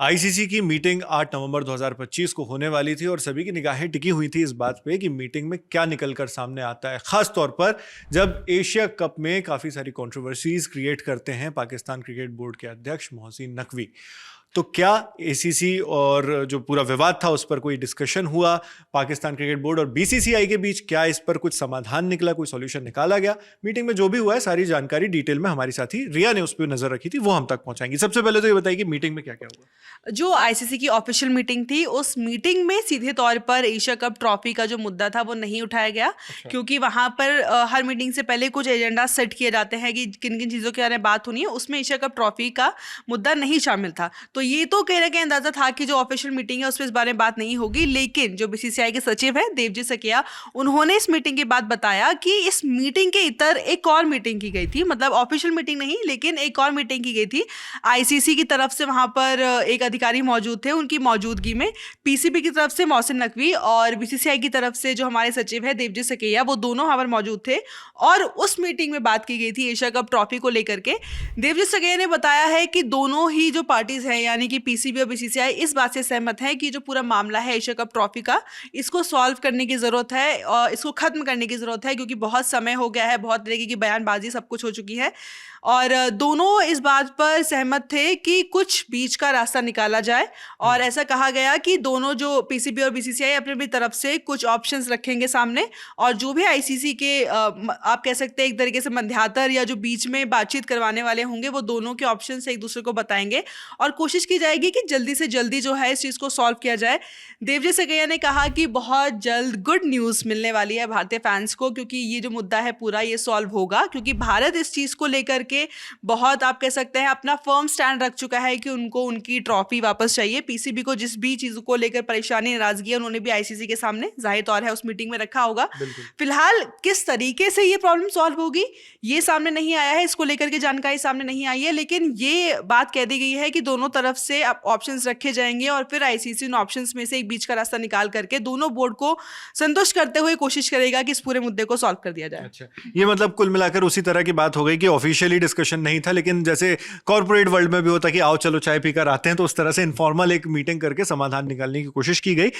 ICC की meeting 8 नवंबर 2025 को होने वाली थी और सभी की निगाहें टिकी हुई थी इस बात पे कि मीटिंग में क्या निकलकर सामने आता है, खास तौर पर जब एशिया कप में काफ़ी सारी कंट्रोवर्सीज क्रिएट करते हैं पाकिस्तान क्रिकेट बोर्ड के अध्यक्ष मोहसिन नकवी। तो क्या एसीसी और जो पूरा विवाद था उस पर कोई डिस्कशन हुआ पाकिस्तान क्रिकेट बोर्ड और बीसीसीआई के बीच? क्या इस पर कुछ समाधान निकला, कोई सॉल्यूशन निकाला गया? मीटिंग में जो भी हुआ है सारी जानकारी डिटेल में हमारी साथी रिया ने उस पर नजर रखी थी, वो हम तक पहुंचाएंगी। सबसे पहले तो ये बताइए कि मीटिंग में क्या क्या हुआ। जो आईसीसी की ऑफिशियल मीटिंग थी, उस मीटिंग में सीधे तौर पर एशिया कप ट्रॉफी का जो मुद्दा था वो नहीं उठाया गया। क्योंकि वहां पर हर मीटिंग से पहले कुछ एजेंडा सेट किए जाते हैं कि किन किन चीज़ों के बारे में बात होनी है। उसमें एशिया कप ट्रॉफी का मुद्दा नहीं शामिल था। तो ये तो कहीं ना कहीं अंदाजा था कि जो ऑफिशियल मीटिंग है उसमें इस बारे में बात नहीं होगी। लेकिन जो बीसीसीआई के सचिव है देवजीत सकिया, उन्होंने इस मीटिंग के बाद बताया कि इस मीटिंग के इतर एक और मीटिंग की गई थी। मतलब ऑफिशियल मीटिंग नहीं, लेकिन एक और मीटिंग की गई थी। आईसीसी की तरफ से वहां पर एक अधिकारी मौजूद थे। उनकी मौजूदगी में पीसीबी की तरफ से मोहसिन नकवी और बीसीसीआई की तरफ से जो हमारे सचिव है देवजीत सकिया, वो दोनों वहां पर मौजूद थे। और उस मीटिंग में बात की गई थी एशिया कप ट्रॉफी को लेकर के। देवजीत सकिया ने बताया है कि दोनों ही जो पार्टीज हैं, यानी कि पीसीबी और बीसीसीआई, इस बात से सहमत है कि जो पूरा मामला है एशिया कप ट्रॉफी का, इसको सॉल्व करने की जरूरत है और इसको खत्म करने की जरूरत है। क्योंकि बहुत समय हो गया है, बहुत तरीके की बयानबाजी सब कुछ हो चुकी है। और दोनों इस बात पर सहमत थे कि कुछ बीच का रास्ता निकाला जाए। और ऐसा कहा गया कि दोनों जो पीसीबी और बीसीसीआई अपनी अपनी तरफ से कुछ ऑप्शंस रखेंगे सामने, और जो भी आईसीसी के आप कह सकते हैं एक तरीके से मध्यातर या जो बीच में बातचीत करवाने वाले होंगे, वो दोनों के ऑप्शंस एक दूसरे को बताएंगे और कोशिश की जाएगी कि जल्दी से जल्दी जो है इस चीज़ को सॉल्व किया जाए। देवजीत सकिया ने कहा कि बहुत जल्द गुड न्यूज़ मिलने वाली है भारतीय फैंस को, क्योंकि ये जो मुद्दा है पूरा ये सॉल्व होगा। क्योंकि भारत इस चीज़ को लेकर के बहुत आप कह सकते हैं अपना फर्म स्टैंड रख चुका है कि उनको उनकी ट्रॉफी वापस चाहिए। पीसीबी को जिस भी चीज़ को लेकर परेशानी, नाराजगी है, उन्होंने भी आईसीसी के सामने जाहिर तौर है उस मीटिंग में रखा होगा। फिलहाल किस तरीके से ये प्रॉब्लम सॉल्व होगी ये सामने नहीं आया है, इसको लेकर के जानकारी सामने नहीं आई है। लेकिन ये बात कह दी गई है कि दोनों तरफ से ऑप्शंस रखे जाएंगे और फिर आईसीसी उन ऑप्शंस में से एक बीच का रास्ता निकाल करके दोनों बोर्ड को संतुष्ट करते हुए कोशिश करेगा कि इस पूरे मुद्दे को सॉल्व कर दिया जाए। अच्छा, ये मतलब कुल मिलाकर उसी तरह की बात हो गई कि ऑफिशियली डिस्कशन नहीं था, लेकिन जैसे कॉर्पोरेट वर्ल्ड में भी होता कि आओ चलो चाय पीकर आते हैं, तो उस तरह से इनफॉर्मल एक मीटिंग करके समाधान निकालने की कोशिश की गई।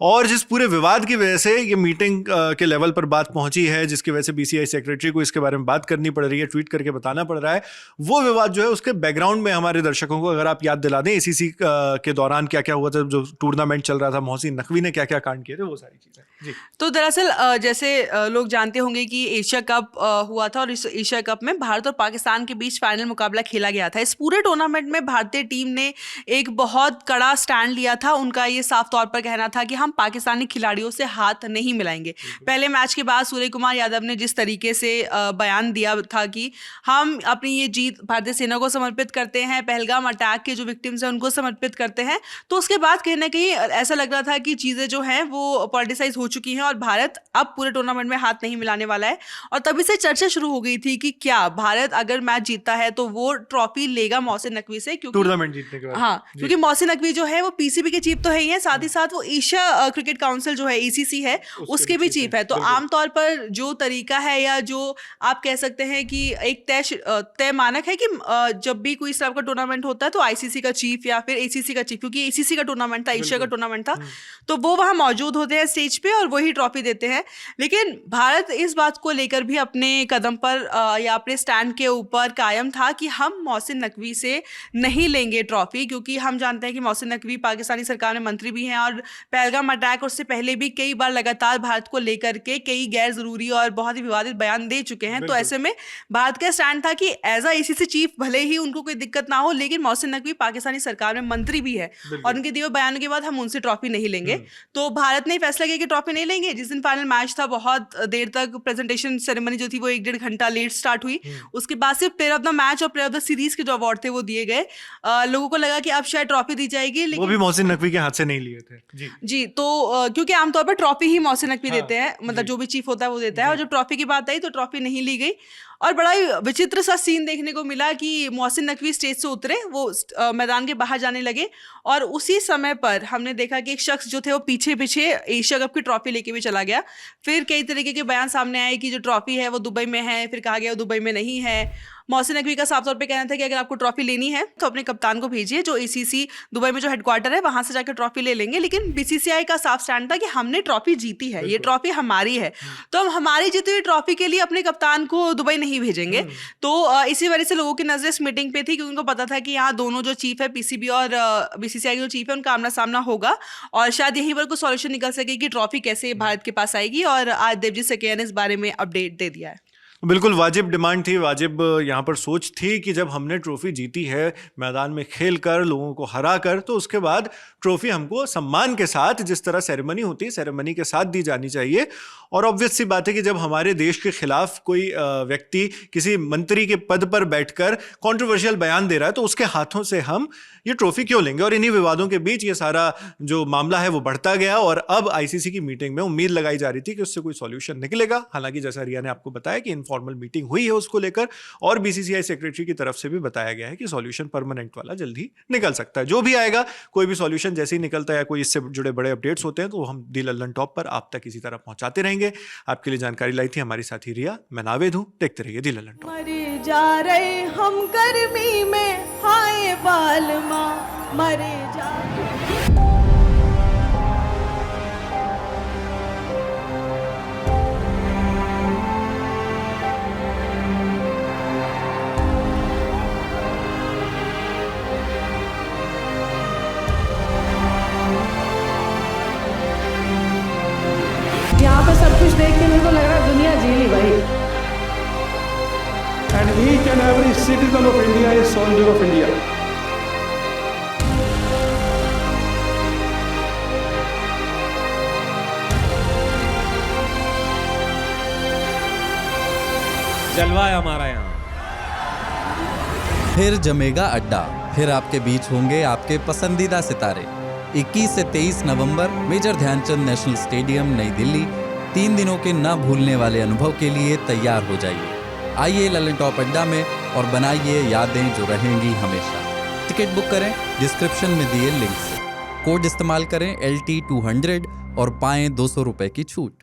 और जिस पूरे विवाद की वजह से ये मीटिंग के लेवल पर बात पहुंची है, जिसकी वजह से बीसीसीआई सेक्रेटरी को इसके बारे में बात करनी पड़ रही है, ट्वीट करके बताना पड़ रहा है, वो विवाद जो है उसके बैकग्राउंड में हमारे दर्शकों को अगर आप याद दिला दें एसीसी के दौरान क्या क्या हुआ था, जो टूर्नामेंट चल रहा था, मोहसिन नकवी ने क्या क्या कांड किए थे, वो सारी चीजें जी। तो दरअसल जैसे लोग जानते होंगे कि एशिया कप हुआ था और इस एशिया कप में भारत और पाकिस्तान के बीच फाइनल मुकाबला खेला गया था। इस पूरे टूर्नामेंट में भारतीय टीम ने एक बहुत कड़ा स्टैंड लिया था। उनका ये साफ तौर पर कहना था कि हम पाकिस्तानी खिलाड़ियों से हाथ नहीं मिलाएंगे। पहले मैच के बाद सूर्य कुमार यादव ने जिस तरीके से बयान दिया था कि हम अपनी ये जीत भारतीय सेना को समर्पित करते हैं, पहलगाम अटैक के जो विक्टिम्स हैं उनको समर्पित करते हैं, तो उसके बाद कहीं ना कहीं ऐसा लग रहा था कि चीज़ें जो हैं वो पॉलिटिसाइज हो चुकी हैं और भारत अब पूरे टूर्नामेंट में हाथ नहीं मिलाने वाला है। और तभी से चर्चा शुरू हो गई थी कि क्या भारत अगर मैच जीतता है तो वो ट्रॉफी लेगा मोहसिन नकवी से, क्योंकि टूर्नामेंट जीतने के बाद। हाँ, क्योंकि मोहसिन नकवी जो है वो पीसीबी के चीफ तो है ही है, साथ ही साथ वो एशिया क्रिकेट काउंसिल जो है एसीसी है उसके भी चीफ है। तो आमतौर पर जो तरीका है या जो आप कह सकते हैं कि एक तय मानक है कि जब भी कोई इस तरह का टूर्नामेंट होता है तो आईसीसी का चीफ या फिर एसीसी का चीफ, क्योंकि एसीसी का टूर्नामेंट था, एशिया का टूर्नामेंट था, तो वो वहां मौजूद होते हैं स्टेज पे और वही ट्रॉफी देते हैं। लेकिन भारत इस बात को लेकर भी अपने कदम पर या अपने स्टैंड के ऊपर कायम था कि हम मोहसिन नकवी से नहीं लेंगे ट्रॉफी, क्योंकि हम जानते हैं कि मोहसिन नकवी पाकिस्तानी सरकार में मंत्री भी हैं और पहलगाम अटैक उससे पहले भी कई बार लगातार भारत को लेकर के कई गैर जरूरी और बहुत ही विवादित बयान दे चुके हैं। तो ऐसे में भारत का स्टैंड था कि एज अ एसीसी चीफ भले ही उनको कोई दिक्कत ना हो, लेकिन मोहसिन नकवी पाकिस्तानी सरकार में मंत्री भी है और उनके दिए बयानों के बाद हम उनसे ट्रॉफी नहीं लेंगे। तो भारत ने फैसला किया कि ट्रॉफी नहीं लेंगे। जिस दिन फाइनल मैच था बहुत देर तक प्रेजेंटेशन सेरेमनी जो थी वो 1-1.5 घंटा लेट स्टार्ट हुई। उसके बाद सिर्फ प्लेयर ऑफ द मैच और प्लेयर ऑफ द सीरीज के जो अवार्ड थे वो दिए गए। लोगों को लगा कि अब शायद ट्रॉफी दी जाएगी, लेकिन वो भी मोहसिन नकवी के हाथ से नहीं लिए थे जी। तो क्योंकि आमतौर पर ट्रॉफी ही मोहसिन नकवी देते हैं, मतलब जो भी चीफ होता है वो देता है, और जब ट्रॉफी की बात आई तो ट्रॉफी नहीं ली गई। और बड़ा ही विचित्र सा सीन देखने को मिला कि मोहसिन नकवी स्टेज से उतरे, वो मैदान के बाहर जाने लगे और उसी समय पर हमने देखा कि एक शख्स जो थे वो पीछे पीछे एशिया कप की ट्रॉफी लेके भी चला गया। फिर कई तरीके के बयान सामने आए कि जो ट्रॉफी है वो दुबई में है, फिर कहा गया वो दुबई में नहीं है। मोहसिन नकवी का साफ तौर पे कहना था कि अगर आपको ट्रॉफी लेनी है तो अपने कप्तान को भेजिए, जो ACC दुबई में जो हेडक्वार्टर है वहां से जाकर ट्रॉफी ले लेंगे। लेकिन BCCI का साफ स्टैंड था कि हमने ट्रॉफी जीती है, ये ट्रॉफी हमारी है, तो हम हमारी जीती हुई ट्रॉफी के लिए अपने कप्तान को दुबई नहीं भेजेंगे। तो इसी वजह से लोगों की नजर इस मीटिंग पे थी, क्योंकि उनको पता था कि यहाँ दोनों जो चीफ है PCB और BCCI के जो चीफ है उनका आमना सामना होगा और शायद यहीं पर कुछ सॉल्यूशन निकल सके कि ट्रॉफी कैसे भारत के पास आएगी। और आज देवजीत सेकेया ने इस बारे में अपडेट दे दिया है। बिल्कुल वाजिब डिमांड थी, वाजिब यहाँ पर सोच थी कि जब हमने ट्रॉफी जीती है मैदान में खेल कर, लोगों को हरा कर, तो उसके बाद ट्रॉफी हमको सम्मान के साथ, जिस तरह सेरेमनी होती है सेरेमनी के साथ दी जानी चाहिए। और ऑब्वियस सी बात है कि जब हमारे देश के खिलाफ कोई व्यक्ति किसी मंत्री के पद पर बैठकर कंट्रोवर्शियल बयान दे रहा है तो उसके हाथों से हम ये ट्रॉफी क्यों लेंगे। और इन्हीं विवादों के बीच ये सारा जो मामला है वो बढ़ता गया और अब ICC की मीटिंग में उम्मीद लगाई जा रही थी कि उससे कोई सॉल्यूशन निकलेगा। हालांकि जैसा रिया ने आपको बताया कि इनफॉर्मल मीटिंग हुई है उसको लेकर और BCCI सेक्रेटरी की तरफ से भी बताया गया है कि सॉल्यूशन परमानेंट वाला जल्दी निकल सकता है। जो भी आएगा, कोई भी सॉल्यूशन जैसे ही निकलता है या कोई इससे जुड़े बड़े अपडेट्स होते हैं तो हम दी लल्लन टॉप पर आप तक इसी तरह पहुंचाते रहेंगे। आपके लिए जानकारी लाई थी हमारी साथी रिया। मैं नावेद हूं, देखते रहिए दी लल्लन टॉप। मरे जा रहे हम गर्मी में, हाय बालमा मरे जा। यहाँ पे सब कुछ देख के मेरे को लग रहा है दुनिया जी ली भाई। And each and every citizen of India is soldier of India. जलवा है हमारा यहाँ। फिर जमेगा अड्डा, फिर आपके बीच होंगे आपके पसंदीदा सितारे। 21 से 23 नवंबर मेजर ध्यानचंद नेशनल स्टेडियम, नई दिल्ली। 3 दिनों के न भूलने वाले अनुभव के लिए तैयार हो जाइए। आइए लल्लन टॉप अड्डा में और बनाइए यादें जो रहेंगी हमेशा। टिकट बुक करें डिस्क्रिप्शन में दिए लिंक से। कोड इस्तेमाल करें LT200 और पाएं 200 रुपए की छूट।